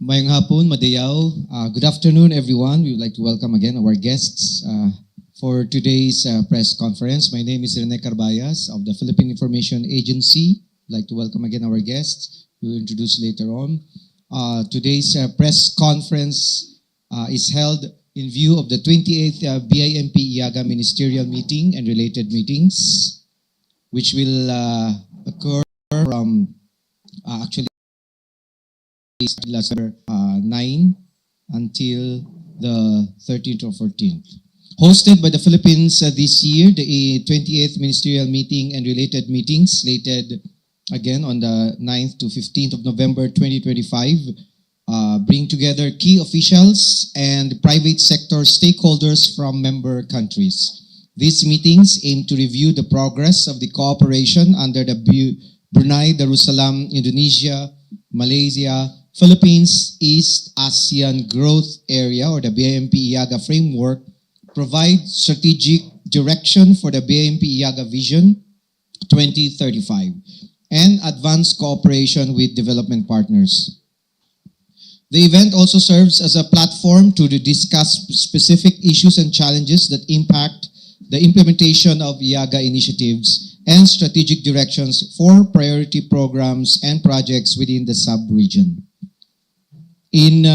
Mayang hapon, madayaw. Good afternoon, everyone. We would like to welcome again our guests for today's press conference. My name is Rene Carbayas of the Philippine Information Agency. I'd like to welcome again our guests. We will introduce later on. Today's press conference is held in view of the 28th Bimp-Eaga Ministerial Meeting and related meetings, which will occur from actually last 9 until the 13th or 14th. Hosted by the Philippines this year, the 28th Ministerial Meeting and related meetings slated again on the 9th to 15th of November 2025 bring together key officials and private sector stakeholders from member countries. These meetings aim to review the progress of the cooperation under the Brunei Darussalam, Indonesia, Malaysia, Philippines East ASEAN Growth Area or the Bimp-Eaga framework, provide strategic direction for the Bimp-Eaga Vision 2035 and advance cooperation with development partners. The event also serves as a platform to discuss specific issues and challenges that impact the implementation of Iaga initiatives and strategic directions for priority programs and projects within the sub-region. In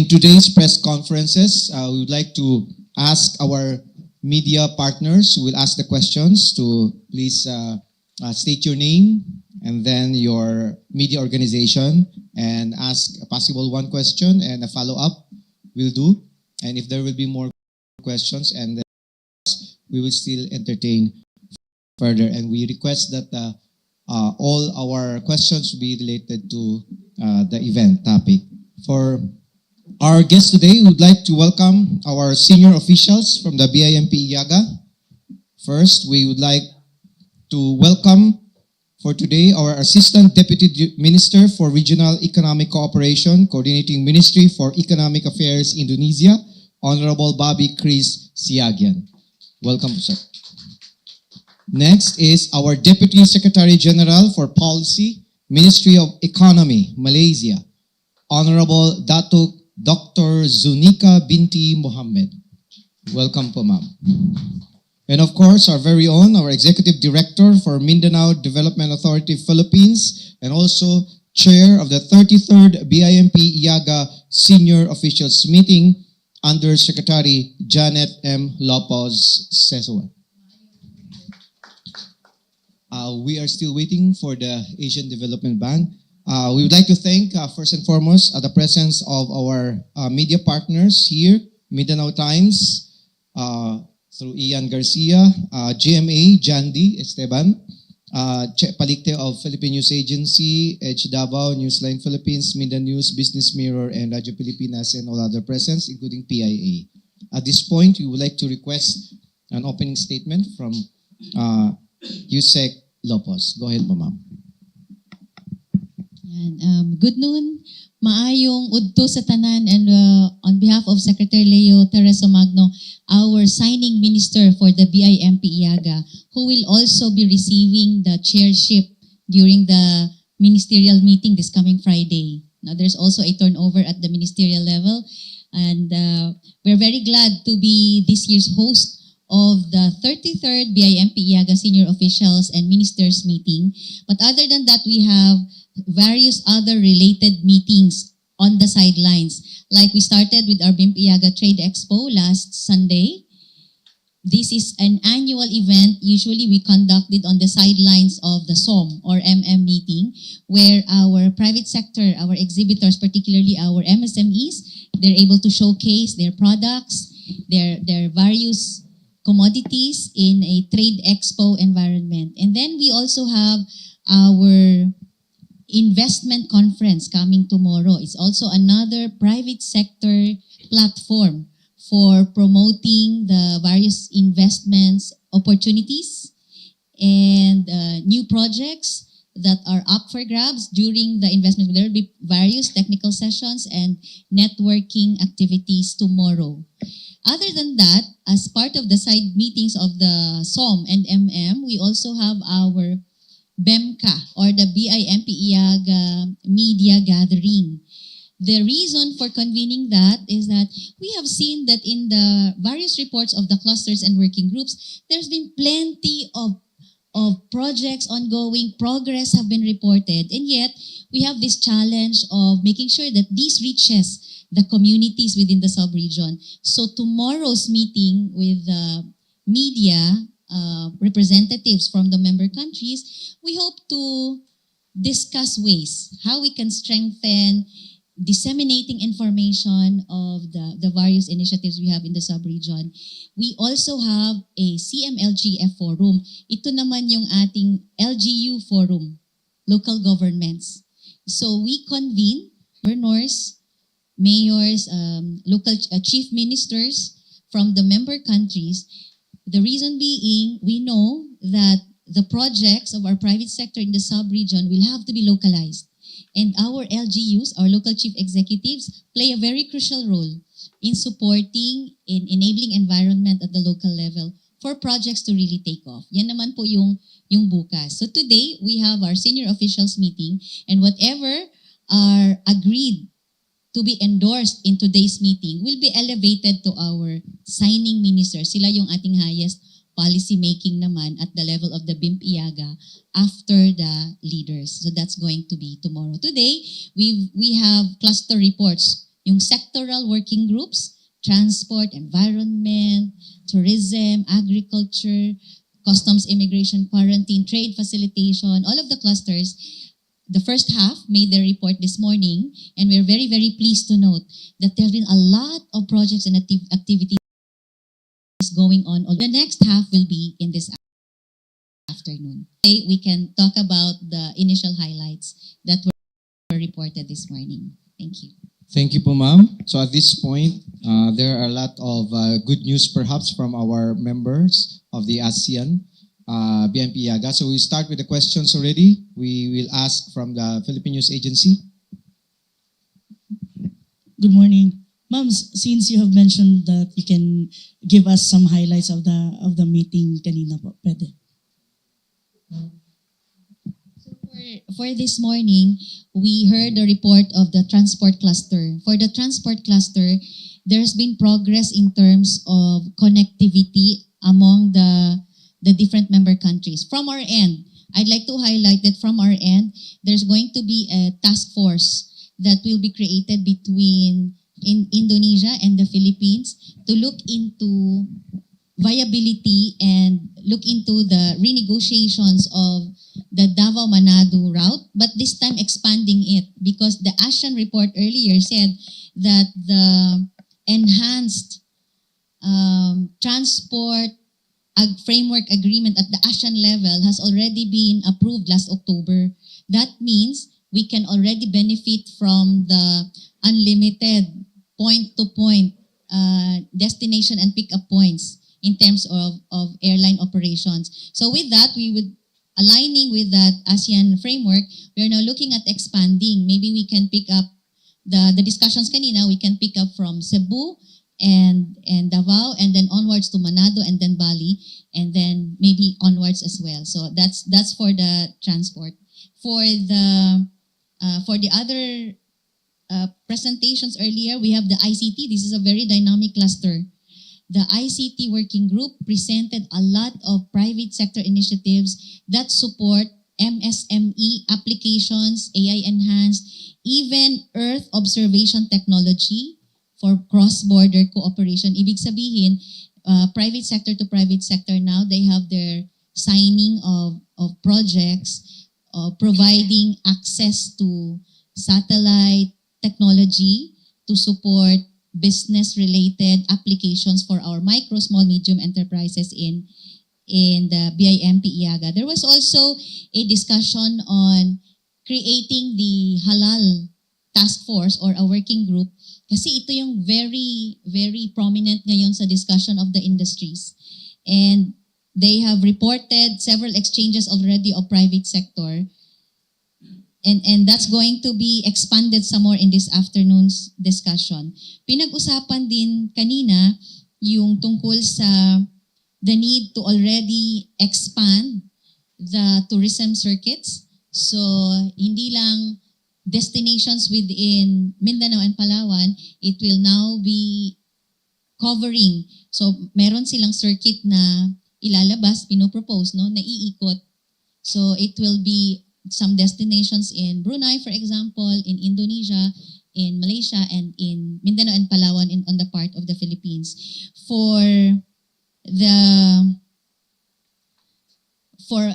today's press conferences, we would like to ask our media partners who will ask the questions to please state your name and then your media organization and ask a possible one question and a follow-up will do. And if there will be more questions, and then we will still entertain further. And we request that all our questions be related to the event topic. For our guests today, we would like to welcome our senior officials from the Bimp-Eaga. First, we would like to welcome for today our Assistant Deputy Minister for Regional Economic Cooperation, Coordinating Ministry for Economic Affairs Indonesia, Honorable Bobby Chris Siagian. Welcome, sir. Next is our Deputy Secretary General for Policy, Ministry of Economy, Malaysia, Honorable Dr. Zunika Binti Mohammed. Welcome po, ma'am. And of course, our very own, our Executive Director for Mindanao Development Authority Philippines, and also Chair of the 33rd Bimp-Eaga Senior Officials Meeting, Under Secretary Janet M. Lopez Sesuan. We are still waiting for the Asian Development Bank. We would like to thank, first and foremost, the presence of our media partners here, Mindanao Times, through Ian Garcia, GMA, Jandy Esteban, Palikte of Philippine News Agency, Davao, Newsline Philippines, Mindan News, Business Mirror, and Radio Pilipinas, and all other presence, including PIA. At this point, we would like to request an opening statement from Yusek Lopez. Go ahead, ma'am. Good noon, maayong udto sa tanan, and on behalf of Secretary Leo Tereso Magno, our signing minister for the Bimp-Eaga, who will also be receiving the chairship during the ministerial meeting this coming Friday. Now, there's also a turnover at the ministerial level, and we're very glad to be this year's host of the 33rd Bimp-Eaga Senior Officials and Ministers Meeting. But other than that, we have various other related meetings on the sidelines. Like we started with our Bimp-Eaga Trade Expo last Sunday. This is an annual event. Usually we conduct it on the sidelines of the SOM or meeting, where our private sector, our exhibitors, particularly our MSMEs, they're able to showcase their products, their various commodities in a trade expo environment. And then we also have our investment conference coming tomorrow. It's also another private sector platform for promoting the various investments opportunities and new projects that are up for grabs during the investment. There will be various technical sessions and networking activities tomorrow. Other than that, as part of the side meetings of the SOM and we also have our BEMCA or the Bimp-Eaga media gathering. The reason for convening that is that we have seen that in the various reports of the clusters and working groups, there's been plenty of projects ongoing, progress have been reported, and yet we have this challenge of making sure that this reaches the communities within the sub-region. So tomorrow's meeting with the media representatives from the member countries, we hope to discuss ways how we can strengthen disseminating information of the various initiatives we have in the sub-region. We also have a CMLGF forum. Ito naman yung ating LGU forum, local governments. So we convene governors, mayors, local chief ministers from the member countries. The reason being, we know that the projects of our private sector in the sub-region will have to be localized. And our LGUs, our local chief executives, play a very crucial role in supporting, in enabling environment at the local level for projects to really take off. Yan naman po yung bukas. So today, we have our senior officials meeting, and whatever are agreed to be endorsed in today's meeting will be elevated to our signing ministers. Sila yung ating highest policy making naman at the level of the Bimp-Eaga after the leaders. So that's going to be tomorrow. Today, we have cluster reports, yung sectoral working groups, transport, environment, tourism, agriculture, customs, immigration, quarantine, trade facilitation, all of the clusters. The first half made their report this morning, and we're very, very pleased to note that there have been a lot of projects and activities going on. The next half will be in this afternoon. Okay, we can talk about the initial highlights that were reported this morning. Thank you. Thank you po, ma'am. So at this point, there are a lot of good news perhaps from our members of the ASEAN Bimp-Eaga. So we start with the questions already. We will ask from the Philippine News Agency. Good morning. Ma'am, since you have mentioned that you can give us some highlights of the meeting kanina po, pwede. So for this morning, we heard the report of the transport cluster. For the transport cluster, there's been progress in terms of connectivity among the different member countries. From our end, I'd like to highlight that from our end, there's going to be a task force that will be created between Indonesia and the Philippines to look into viability and look into the renegotiations of the Davao-Manado route, but this time expanding it because the ASEAN report earlier said that the enhanced transport framework agreement at the ASEAN level has already been approved last October. That means we can already benefit from the unlimited point-to-point destination and pick-up points in terms of airline operations. So with that, we would, aligning with that ASEAN framework, we are now looking at expanding. Maybe we can pick up the discussions kanina, we can pick up from Cebu and Davao, and then onwards to Manado, and then Bali, and then maybe onwards as well. So that's for the transport. For the other presentations earlier, we have the ICT. This is a very dynamic cluster. The ICT working group presented a lot of private sector initiatives that support MSME applications, AI enhanced, even Earth observation technology for cross-border cooperation. Ibig sabihin, private sector to private sector now, they have their signing of projects, providing access to satellite technology to support business-related applications for our micro, small, medium enterprises in the Bimp-Eaga. There was also a discussion on creating the halal task force or a working group kasi ito yung very, very prominent ngayon sa discussion of the industries. And they have reported several exchanges already of private sector. And that's going to be expanded some more in this afternoon's discussion. Pinag-usapan din kanina yung tungkol sa the need to already expand the tourism circuits. So, hindi lang destinations within Mindanao and Palawan, it will now be covering. So, meron silang circuit na ilalabas, pinopropose, no, na iikot. So, it will be some destinations in Brunei, for example, in Indonesia, in Malaysia, and in Mindanao and Palawan on the part of the Philippines. For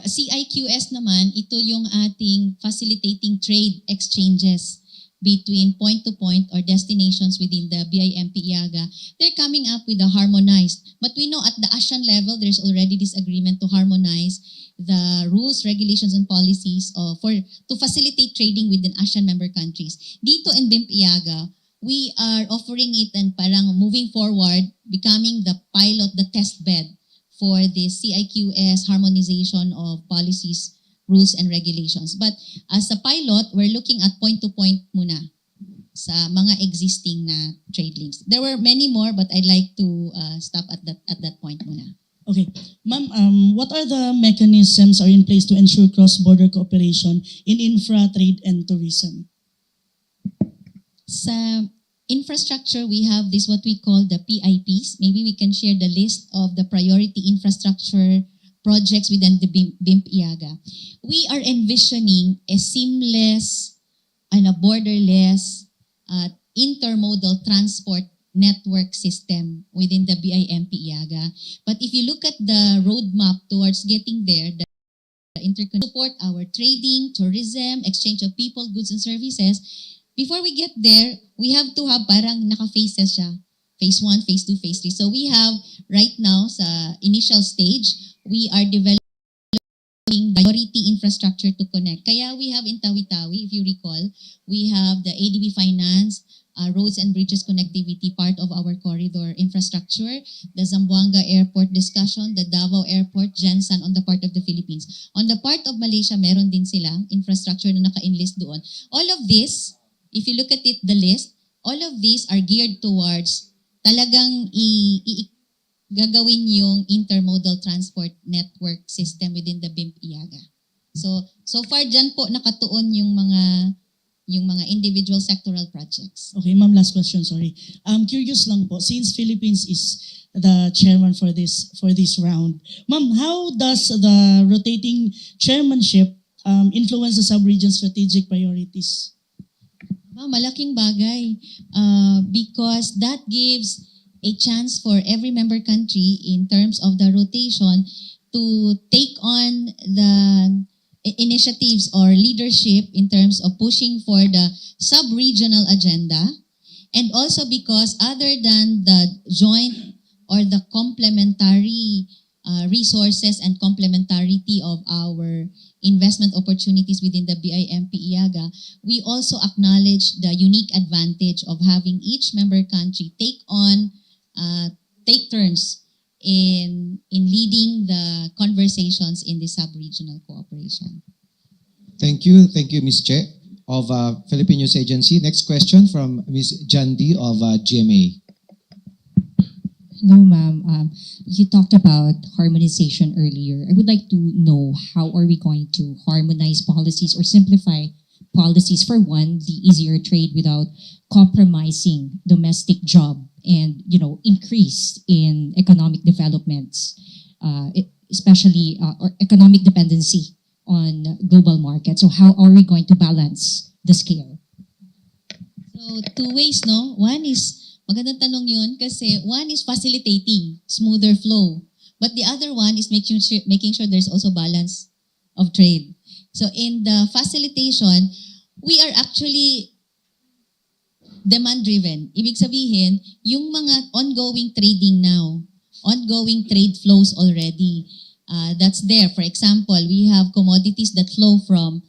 CIQS naman, ito yung ating facilitating trade exchanges between point-to-point or destinations within the BIMP-Eaga. They're coming up with a harmonized. But we know at the ASEAN level, there's already this agreement to harmonize the rules, regulations, and policies to facilitate trading within ASEAN member countries. Dito in BIMP-Eaga, we are offering it and parang moving forward, becoming the pilot, the test bed for the CIQS harmonization of policies, rules, and regulations. But as a pilot, we're looking at point-to-point muna sa mga existing na trade links. There were many more, but I'd like to stop at that point muna. Okay. Ma'am, what are the mechanisms are in place to ensure cross-border cooperation in infra, trade, and tourism? Sa infrastructure, we have this what we call the PIPs. Maybe we can share the list of the priority infrastructure projects within the BIMP-Eaga. We are envisioning a seamless and a borderless intermodal transport network system within the BIMP-Eaga. But if you look at the roadmap towards getting there, the support our trading, tourism, exchange of people, goods, and services. Before we get there, we have to have parang naka-phases siya. Phase 1, Phase 2, Phase 3. So we have right now sa initial stage, we are developing priority infrastructure to connect. Kaya we have in Tawi-Tawi, if you recall, we have the ADB Finance, roads and bridges connectivity, part of our corridor infrastructure, the Zamboanga Airport discussion, the Davao Airport, Gensan on the part of the Philippines. On the part of Malaysia, meron din sila infrastructure na naka-enlist doon. All of this, if you look at it, the list, all of these are geared towards talagang gagawin yung intermodal transport network system within the BIMP-Eaga. So far dyan po nakatuon yung mga individual sectoral projects. Okay, ma'am, last question, sorry. Curious lang po, since Philippines is the chairman for this round, ma'am, how does the rotating chairmanship influence the sub-region strategic priorities? Malaking bagay because that gives a chance for every member country in terms of the rotation to take on the initiatives or leadership in terms of pushing for the sub-regional agenda, and also because other than the joint or the complementary resources and complementarity of our investment opportunities within the BIMP-Eaga, we also acknowledge the unique advantage of having each member country take turns in leading the conversations in the sub-regional cooperation. Thank you, Ms. Che of Philippine News Agency. Next question from Ms. Jandi of GMA. Hello, ma'am. You talked about harmonization earlier. I would like to know how are we going to harmonize policies or simplify policies? For one, the easier trade without compromising domestic job and increase in economic developments, especially or economic dependency on global markets. So how are we going to balance the scale? So two ways, no? One is magandang tanong yun kasi one is facilitating smoother flow. But the other one is making sure there's also balance of trade. So in the facilitation, we are actually demand-driven. Ibig sabihin, yung mga ongoing trading now, ongoing trade flows already, that's there. For example, we have commodities that flow from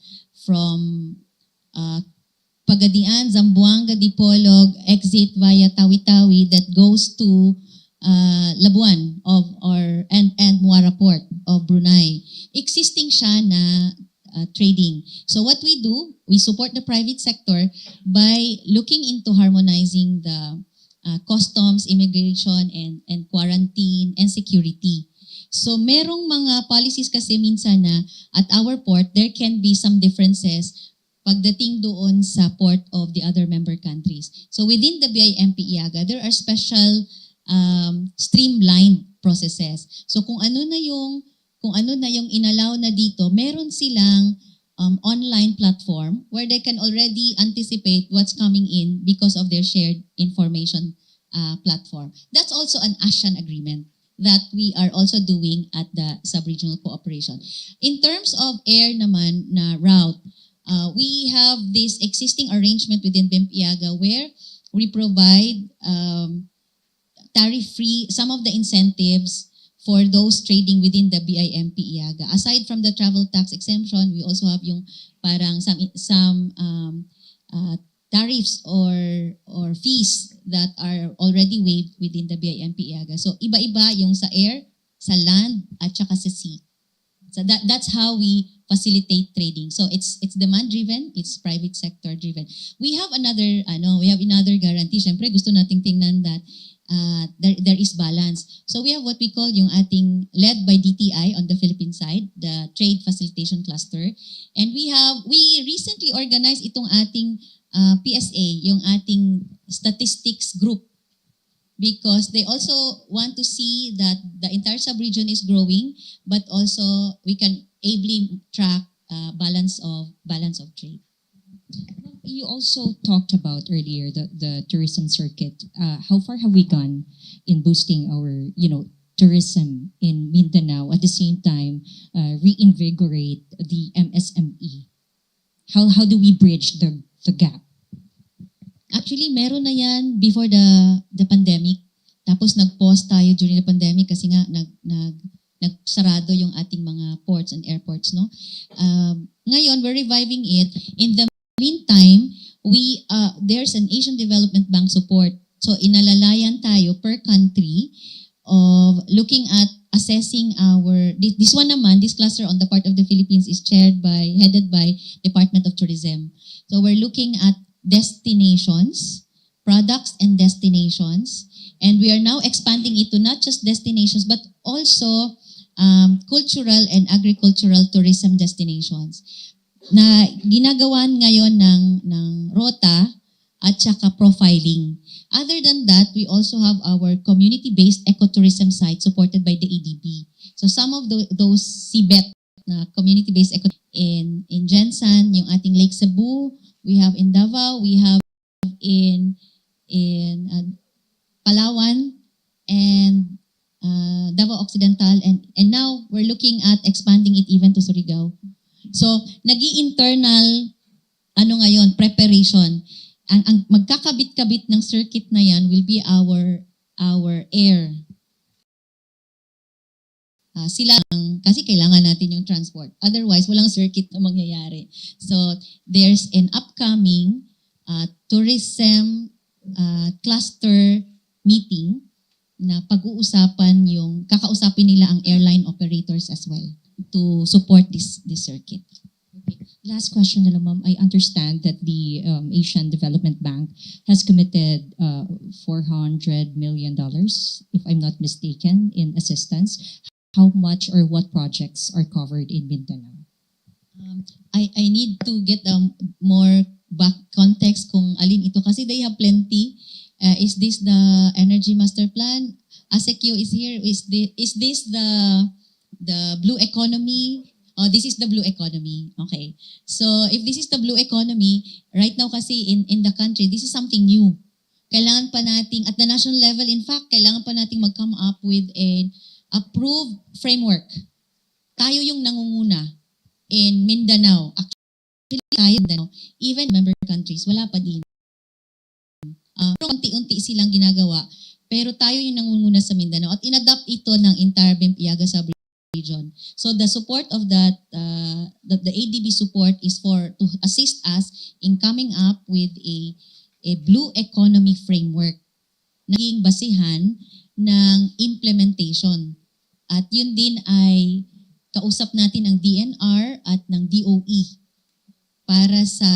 Pagadian, Zamboanga, Dipolog, exit via Tawi-Tawi that goes to Labuan and Muara Port of Brunei. Existing siya na trading. So what we do, we support the private sector by looking into harmonizing the customs, immigration, and quarantine and security. So merong mga policies kasi minsan na at our port, there can be some differences pagdating doon sa port of the other member countries. So within the BIMP-Eaga, there are special streamlined processes. So kung ano na yung inallow na dito, meron silang online platform where they can already anticipate what's coming in because of their shared information platform. That's also an ASEAN agreement that we are also doing at the sub-regional cooperation. In terms of air naman na route, we have this existing arrangement within Bimp-Eaga where we provide tariff-free, some of the incentives for those trading within the BIMP-Eaga. Aside from the travel tax exemption, we also have yung parang some tariffs or fees that are already waived within the BIMP-Eaga. So iba-iba yung sa air, sa land, at saka sa sea. So that's how we facilitate trading. So it's demand driven, it's private sector driven. We have another guarantee. Syempre gusto nating tingnan that there is balance. So we have what we call yung ating led by DTI on the Philippine side, the Trade Facilitation Cluster. And we recently organized itong ating PSA, yung ating statistics group, because they also want to see that the entire sub-region is growing, but also we can ably track balance of trade. You also talked about earlier the tourism circuit. How far have we gone in boosting our, tourism in Mindanao, at the same time reinvigorate the MSME? How do we bridge the gap? Actually, meron na yan before the pandemic. Tapos nag-pause tayo during the pandemic kasi nga nagsarado yung ating mga ports and airports, no? Ngayon, we're reviving it. In the meantime, there's an Asian Development Bank support. So inalalayan tayo per country of looking at assessing this one naman, this cluster on the part of the Philippines is headed by Department of Tourism. So we're looking at destinations, products and destinations, and we are now expanding it to not just destinations but also cultural and agricultural tourism destinations na ginagawan ngayon ng rota at saka profiling. Other than that, we also have our community-based ecotourism site supported by the ADB. So some of those CBET na community-based in Jensan, yung ating Lake Cebu, we have in Davao, we have in Palawan and Davao Occidental, and now we're looking at expanding it even to Surigao. So nag-i-internal ngayon preparation. Ang magkakabit-kabit ng circuit na yan will be our air. Kasi kailangan natin yung transport. Otherwise, walang circuit na mangyayari. So, there's an upcoming tourism cluster meeting na kakausapin nila ang airline operators as well to support this circuit. Okay. Last question na lang, ma'am. I understand that the Asian Development Bank has committed $400 million, if I'm not mistaken, in assistance. How much or what projects are covered in Mindanao? I need to get more back context kung alin ito kasi they have plenty. Is this the Energy Master Plan? ASEQ is here. Is this the blue economy? Oh, this is the blue economy. Okay. So if this is the blue economy, right now kasi in the country, this is something new. Kailangan pa nating, at the national level, in fact, kailangan pa nating mag-come up with an approved framework. Tayo yung nangunguna in Mindanao. Actually, tayo Mindanao. Even member countries, wala pa din. Pero unti-unti silang ginagawa. Pero tayo yung nangunguna sa Mindanao. At inadapt ito ng entire Bimp-Eaga sub-region. So the support of that, the ADB support is to assist us in coming up with a blue economy framework na naging basihan ng implementation. At yun din ay kausap natin ng DNR at ng DOE para sa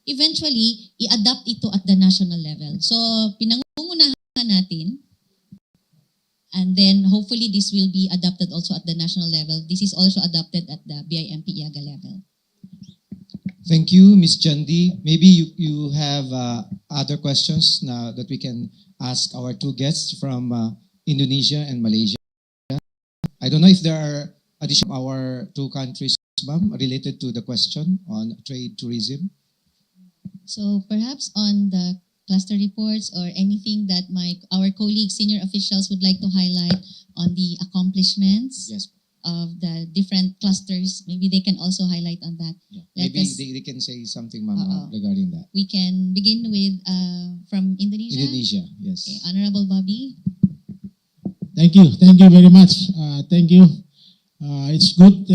eventually i-adapt ito at the national level. So pinangungunahan natin And then hopefully this will be adopted also at the national level. This is also adopted at the Bimp-Eaga level. Thank you, Ms. Jandi. Maybe you have other questions now that we can ask our two guests from Indonesia and Malaysia. I don't know if there are additional our two countries, ma'am, related to the question on trade tourism. So perhaps on the cluster reports or anything that our colleagues, senior officials would like to highlight on the accomplishments Yes. of the different clusters, maybe they can also highlight on that. Yeah. Let Maybe us- they can say something, ma'am, regarding that. We can begin with from Indonesia. Indonesia, yes. Okay, Honorable Bobby. Thank you very much. Thank you. It's good.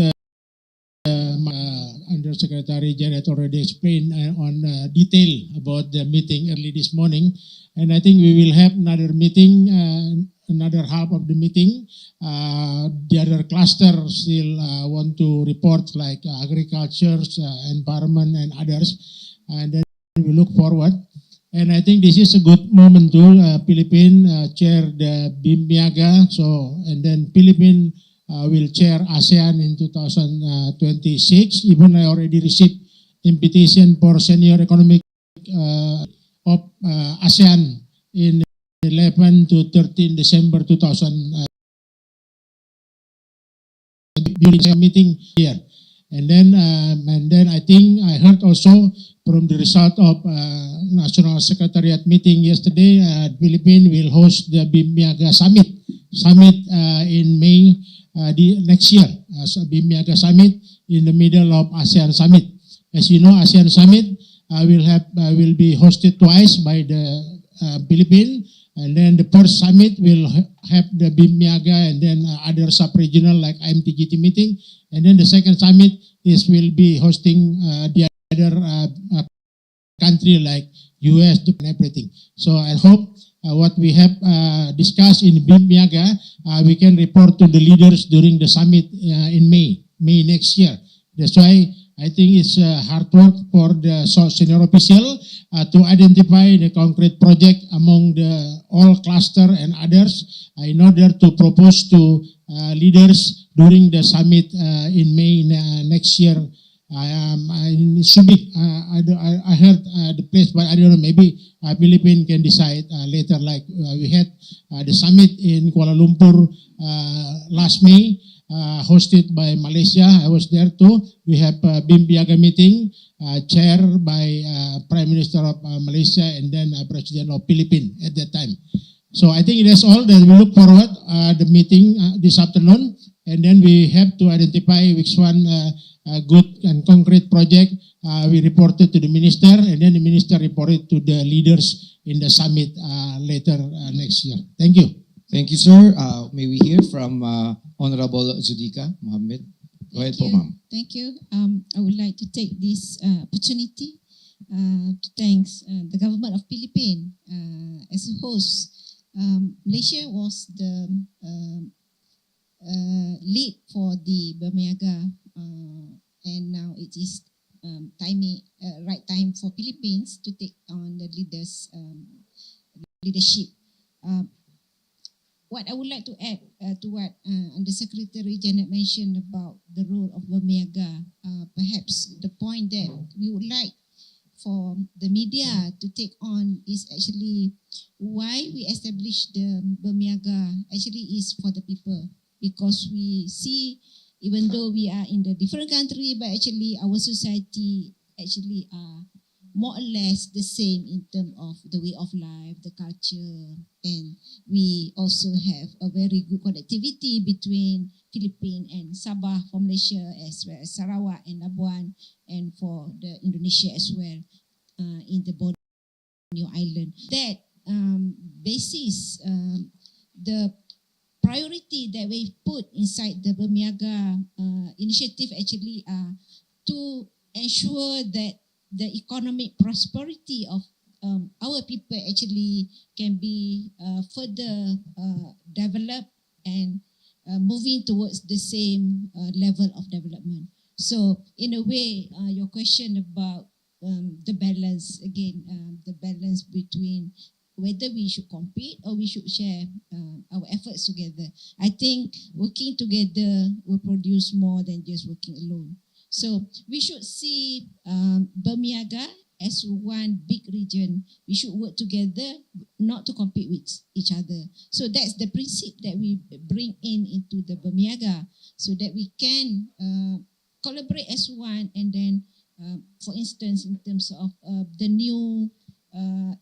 Undersecretary Janet already explained on detail about the meeting early this morning, and I think we will have another meeting, another half of the meeting. The other cluster still want to report like agriculture, environment, and others, and then we look forward. And I think this is a good moment to Philippines chair the Bimp-Eaga. So, and then Philippines will chair ASEAN in 2026. Even I already received invitation for senior economic of ASEAN in 11 to 13 December 2000 during the meeting here. And then I think I heard also from the result of National Secretariat meeting yesterday, Philippines will host the Bimp-Eaga Summit in May next year. So Bimp-Eaga Summit in the middle of ASEAN Summit. As you know, ASEAN Summit will be hosted twice by the Philippines. And then the first summit will have the Bimp-Eaga and then other sub-regional like IMTGT meeting. And then the second summit will be hosting the other country like US, Japan, everything. So I hope what we have discussed in Bimp-Eaga, we can report to the leaders during the summit in May next year. That's why I think it's hard work for the senior official to identify the concrete project among the all cluster and others in order to propose to leaders during the summit in May next year. It should be, I heard the place, but I don't know, maybe Philippines can decide later, like we had the summit in Kuala Lumpur last May, hosted by Malaysia. I was there too. We have a Bimp-Eaga meeting, chaired by Prime Minister of Malaysia and then President of Philippines at that time. So I think that's all that we look forward the meeting this afternoon, and then we have to identify which one good and concrete project we reported to the minister, and then the minister reported to the leaders in the summit later next year. Thank you. Thank you, sir. May we hear from Honorable Zudika Mohammed? Go ahead, ma'am. Thank you. I would like to take this opportunity to thank the government of Philippines as a host. Malaysia was the lead for the Bimp-Eaga, and now it is right time for Philippines to take on the leadership. What I would like to add to what Undersecretary Janet mentioned about the role of Bimp-Eaga, perhaps the point that we would like for the media to take on is actually why we established the Bimp-Eaga actually is for the people, because we see, even though we are in the different country, but actually our society actually are more or less the same in terms of the way of life, the culture, and we also have a very good connectivity between Philippines and Sabah for Malaysia, as well as Sarawak and Labuan, and for the Indonesia as well in the Borneo Island. That basis, the priority that we put inside the Bimp-Eaga initiative actually to ensure that the economic prosperity of our people actually can be further developed and moving towards the same level of development. So in a way, your question about the balance, again, the balance between whether we should compete or we should share our efforts together. I think working together will produce more than just working alone. So we should see Bimp-Eaga as one big region. We should work together, not to compete with each other. So that's the principle that we bring into the Bimp-Eaga, so that we can collaborate as one. And then, for instance, in terms of the new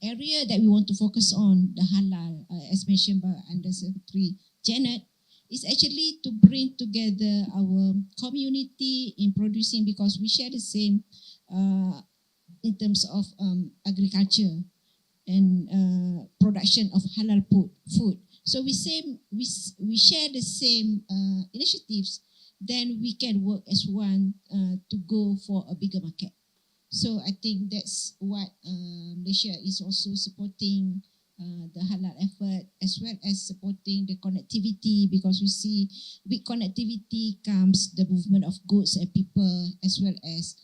area that we want to focus on, the halal, as mentioned by Under Secretary Janet, is actually to bring together our community in producing, because we share the same in terms of agriculture and production of halal food. So we share the same initiatives. Then we can work as one to go for a bigger market. So I think that's what Malaysia is also supporting the halal effort, as well as supporting the connectivity, because we see with connectivity comes the movement of goods and people, as well as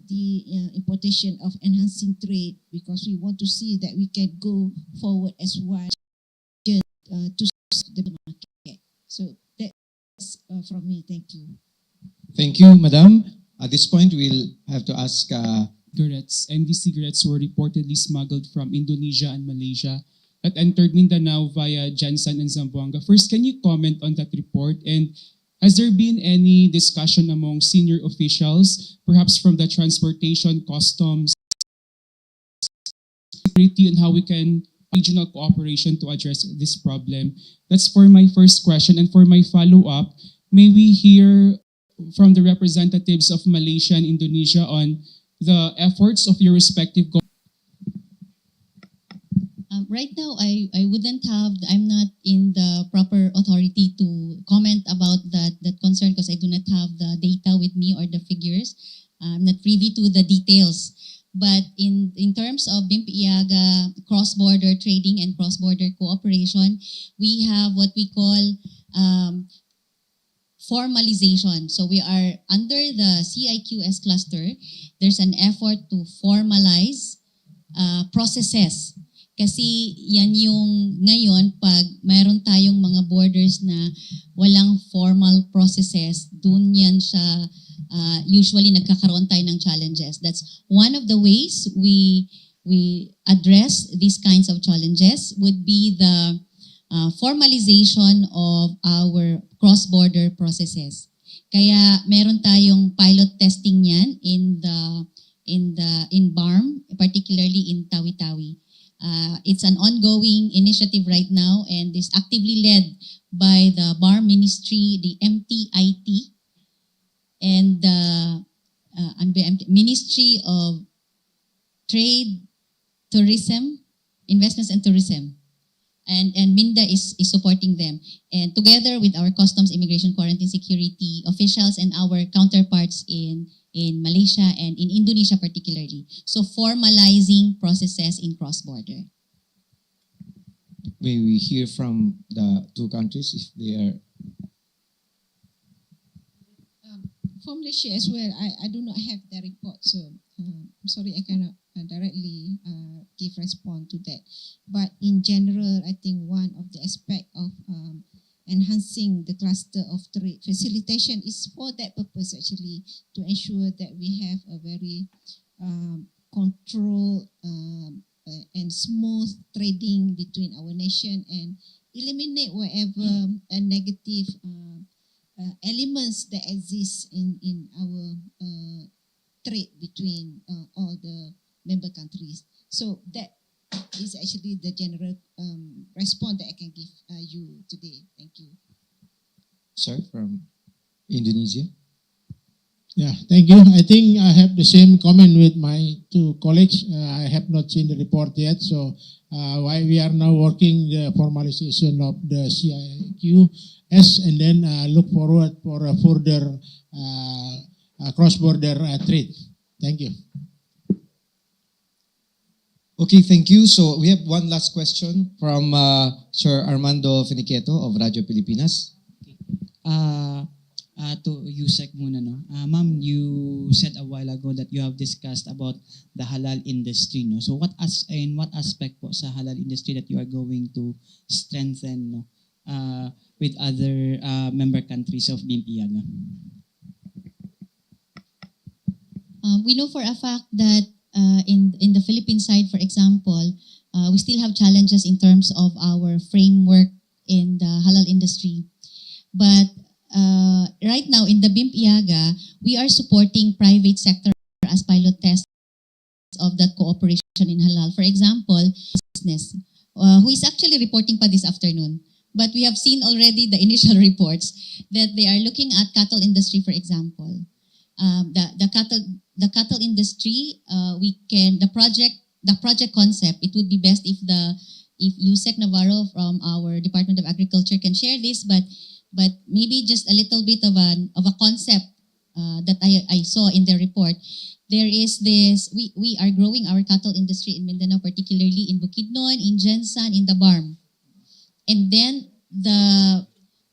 the importation of enhancing trade, because we want to see that we can go forward as one to the market. So that's from me. Thank you. Thank you, Madam. At this point, we'll have to ask cigarettes, and these cigarettes were reportedly smuggled from Indonesia and Malaysia that entered Mindanao via Jansan and Zamboanga. First, can you comment on that report? And has there been any discussion among senior officials, perhaps from the transportation, customs, security, on how we can regional cooperation to address this problem? That's for my first question. And for my follow-up, may we hear from the representatives of Malaysia and Indonesia on the efforts of your respective governments? Right now, I'm not in the proper authority to comment about that concern, because I do not have the data with me or the figures. I'm not privy to the details. But in terms of Bimp-Eaga, cross-border trading and cross-border cooperation, we have what we call formalization. So we are under the CIQS cluster. There's an effort to formalize processes. Kasi yan yung ngayon, pag mayroon tayong mga borders na walang formal processes, dun yan siya usually nagkakaroon tayo ng challenges. That's one of the ways we address these kinds of challenges, would be the formalization of our cross-border processes. Kaya meron tayong pilot testing yan in BARM, particularly in Tawi-Tawi. It's an ongoing initiative right now, and is actively led by the BARM Ministry, the MTIT, and the Ministry of Trade, Tourism, Investments and Tourism. And MINDA is supporting them. And together with our customs, immigration, quarantine, security officials, and our counterparts in Malaysia and in Indonesia particularly. So formalizing processes in cross-border. may we hear from the two countries if they are. From Malaysia as well, I do not have the report, so I'm sorry I cannot directly give response to that. But in general, I think one of the aspect of enhancing the cluster of trade facilitation is for that purpose, actually, to ensure that we have a very controlled and smooth trading between our nation and eliminate whatever negative elements that exist in our trade between all the member countries. So that is actually the general response that I can give you today. Thank you. Sir, from Indonesia. Yeah, thank you. I think I have the same comment with my two colleagues. I have not seen the report yet, so why we are now working the formalization of the CIQS and then look forward for a further cross-border trade. Thank you. Okay, thank you. So we have one last question from Sir Armando Finiqueto of Radio Pilipinas. to USEC muna, no? Ma'am, you said a while ago that you have discussed about the halal industry, no? So in what aspect po sa halal industry that you are going to strengthen, no? With other member countries of Bimp-Eaga? We know for a fact that in the Philippine side, for example, we still have challenges in terms of our framework in the halal industry. But right now in the Bimp-Eaga, we are supporting private sector as pilot tests of that cooperation in halal. For example, business, who is actually reporting pa this afternoon. But we have seen already the initial reports that they are looking at cattle industry, for example. The cattle industry, the project concept. It would be best if Yusek Navarro from our Department of Agriculture can share this, but maybe just a little bit of a concept that I saw in their report. There is this. We are growing our cattle industry in Mindanao, particularly in Bukidnon, in Jensan, in the Barm. And then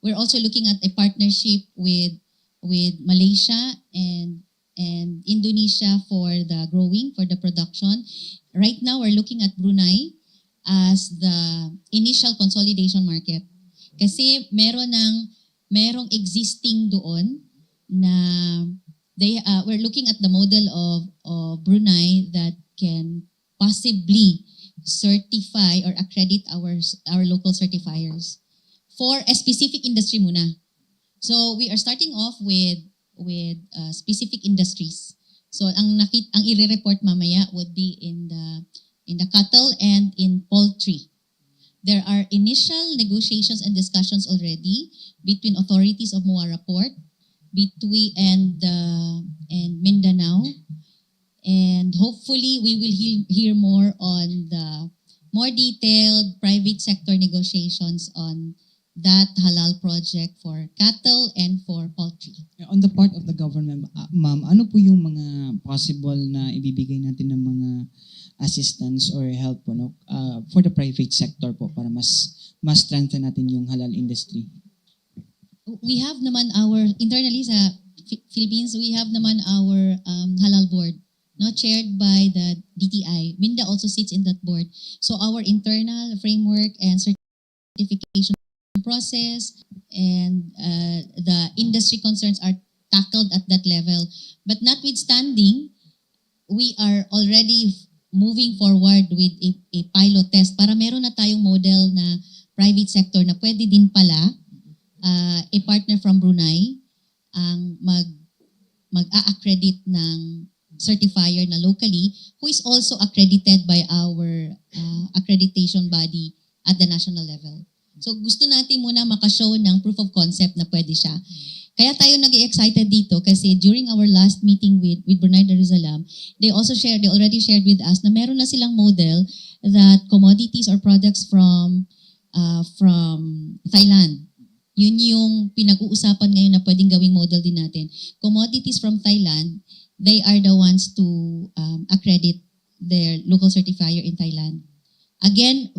we're also looking at a partnership with Malaysia and Indonesia for the growing, for the production. Right now, we're looking at Brunei as the initial consolidation market. Kasi merong existing doon na we're looking at the model of Brunei that can possibly certify or accredit our local certifiers for a specific industry muna. So we are starting off with specific industries. So ang i-report mamaya would be in the cattle and in poultry. There are initial negotiations and discussions already between authorities of Muara Port, and Mindanao. And hopefully, we will hear more on the more detailed private sector negotiations on that halal project for cattle and for poultry. On the part of the government, ma'am, ano po yung mga possible na ibibigay natin ng mga assistance or help po, no? For the private sector po para mas strengthen natin yung halal industry? We have naman internally sa Philippines, we have naman our halal board, no, chaired by the DTI. Minda also sits in that board. So our internal framework and certification process and the industry concerns are tackled at that level. But notwithstanding, we are already moving forward with a pilot test para meron na tayong model na private sector na pwede din pala a partner from Brunei ang mag-a-accredit ng certifier na locally who is also accredited by our accreditation body at the national level. So gusto natin muna makashow ng proof of concept na pwede siya. Kaya tayo nag-excited dito kasi during our last meeting with Brunei Darussalam, they already shared with us na meron na silang model that commodities or products from Thailand. Yun yung pinag-uusapan ngayon na pwedeng gawing model din natin. Commodities from Thailand, they are the ones to accredit their local certifier in Thailand. Again,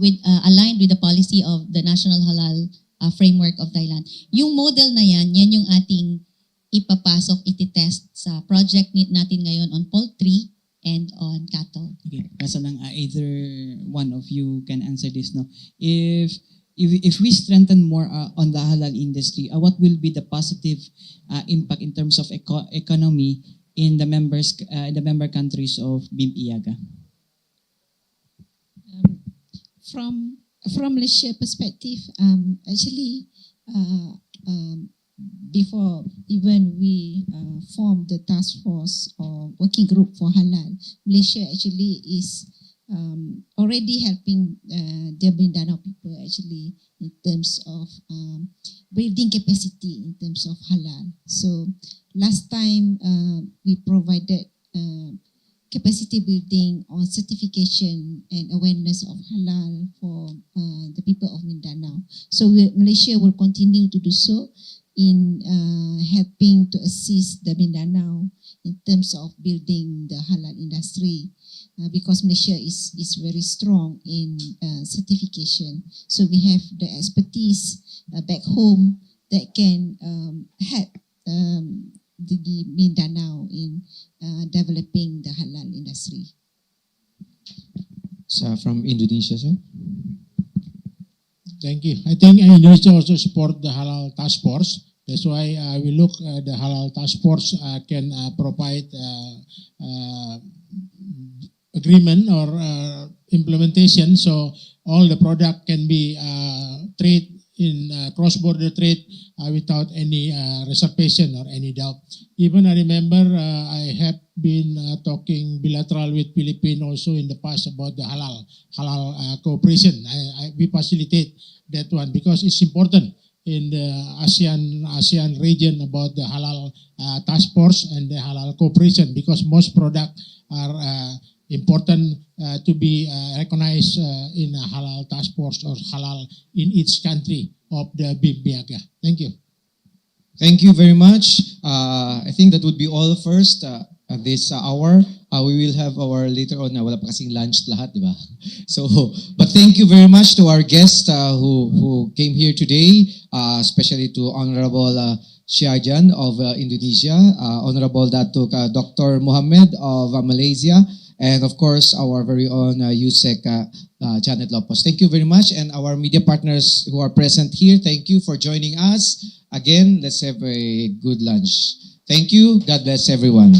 aligned with the policy of the National Halal Framework of Thailand. Yung model na yan yung ating ipapasok, ititest sa project natin ngayon on poultry and on cattle. Okay, kasi lang either one of you can answer this, no? If we strengthen more on the halal industry, what will be the positive impact in terms of economy in the member countries of Bimp-Eaga? From Malaysia perspective, actually, before even we formed the task force or working group for halal, Malaysia actually is already helping the Mindanao people actually in terms of building capacity in terms of halal. So last time we provided capacity building on certification and awareness of halal for the people of Mindanao. So Malaysia will continue to do so in helping to assist the Mindanao in terms of building the halal industry because Malaysia is very strong in certification. So we have the expertise back home that can help the Mindanao in developing the halal industry. So from Indonesia, sir. Thank you. I think Indonesia also support the Halal Task Force. That's why we look the Halal Task Force can provide agreement or implementation, so all the product can be trade in cross-border trade without any reservation or any doubt. Even I remember I have been talking bilateral with Philippines also in the past about the halal cooperation. We facilitate that one because it's important in the ASEAN region about the halal task force and the halal cooperation, because most products are important to be recognized in a halal task force or halal in each country of the Bimp-Eaga. Thank you. Thank you very much. I think that would be all first at this hour. We will have our later on, wala pa kasing lunch lahat, di ba? So, but thank you very much to our guests who came here today, especially to Honorable Syajan of Indonesia, Honorable Datuk Dr. Mohammed of Malaysia, and of course our very own Yusek Janet Lopez. Thank you very much, and our media partners who are present here, thank you for joining us. Again, let's have a good lunch. Thank you. God bless everyone.